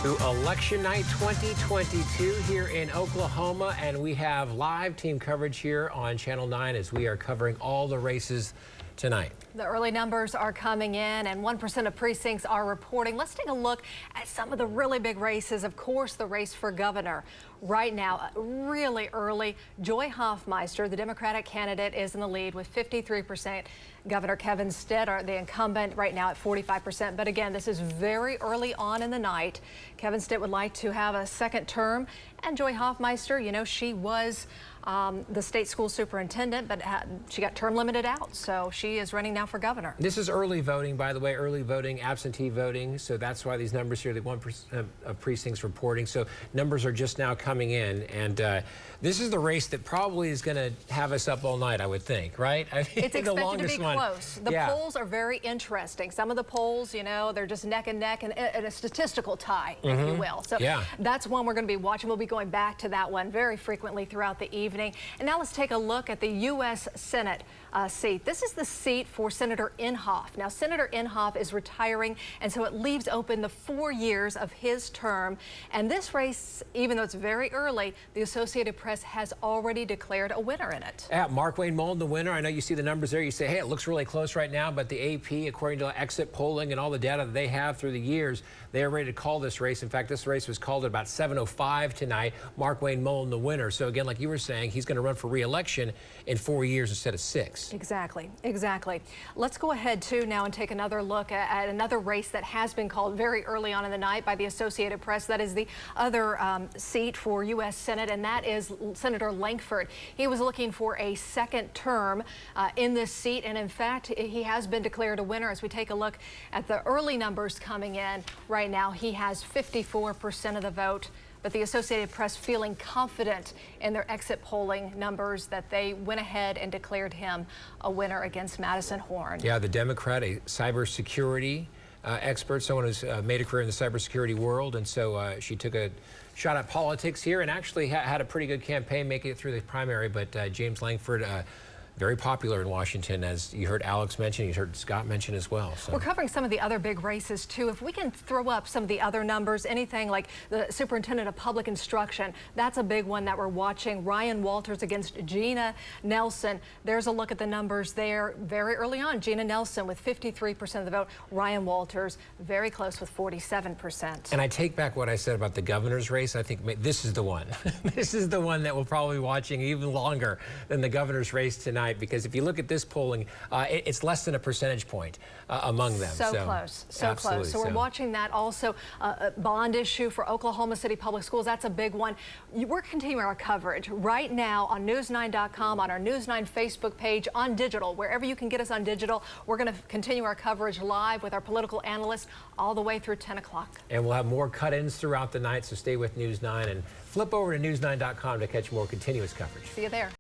To Election Night 2022 here in Oklahoma, and we have live team coverage here on Channel 9 as we are covering all the races tonight. The early numbers are coming in and 1% of precincts are reporting. Let's take a look at some of the really big races. Of course, the race for governor. Right now, really early, Joy Hoffmeister, the Democratic candidate, is in the lead with 53%. Governor Kevin Stitt, the incumbent, right now at 45%. But again, this is very early on in the night. Kevin Stitt would like to have a second term. And Joy Hoffmeister, you know, she was the state school superintendent, but she got term limited out. So she is running now for governor. This is early voting, by the way, early voting, absentee voting. So that's why these numbers here, the 1% of precincts reporting. So numbers are just now coming in. And this is the race that probably is going to have us up all night, I would think, right? I mean, it's expected to be close. The polls are very interesting. Some of the polls, you know, they're just neck and neck and a statistical tie, if you will. So that's one we're going to be watching. We'll be going back to that one very frequently throughout the evening. And now let's take a look at the U.S. Senate seat. This is the seat for Senator Inhofe. Now, Senator Inhofe is retiring, and so it leaves open the 4 years of his term. And this race, even though it's very early, the Associated Press has already declared a winner in it. Yeah, Markwayne Mullin, the winner. I know you see the numbers there. You say, hey, it looks really close right now, but the AP, according to exit polling and all the data that they have through the years, they are ready to call this race. In fact, this race was called at about 7:05 tonight. Markwayne Mullin, the winner. So again, like you were saying, he's going to run for re-election in 4 years instead of 6. Exactly. Let's go ahead too now and take another look at another race that has been called very early on in the night by the Associated Press. That is the other seat for U.S. Senate, and that is Senator Lankford. He was looking for a second term in this seat, and in fact, he has been declared a winner. As we take a look at the early numbers coming in right now, he has 54% of the vote. But the Associated Press feeling confident in their exit polling numbers that they went ahead and declared him a winner against Madison Horn. Yeah, the Democrat, a cybersecurity expert, someone who's made a career in the cybersecurity world, and so she took a shot at politics here and actually had a pretty good campaign making it through the primary. But James Lankford, very popular in Washington, as you heard Alex mention, you heard Scott mention as well. So. We're covering some of the other big races too. If we can throw up some of the other numbers, anything like the superintendent of public instruction, that's a big one that we're watching. Ryan Walters against Gina Nelson. There's a look at the numbers there very early on. Gina Nelson with 53% of the vote. Ryan Walters very close with 47%. And I take back what I said about the governor's race. I think this is the one. This is the one that we'll probably be watching even longer than the governor's race tonight. Because if you look at this polling, it's less than a percentage point among them. So close. So we're watching that also. Bond issue for Oklahoma City Public Schools, that's a big one. We're continuing our coverage right now on news9.com, on our News 9 Facebook page, on digital, wherever you can get us on digital. We're going to continue our coverage live with our political analysts all the way through 10 o'clock. And we'll have more cut-ins throughout the night, so stay with News 9 and flip over to news9.com to catch more continuous coverage. See you there.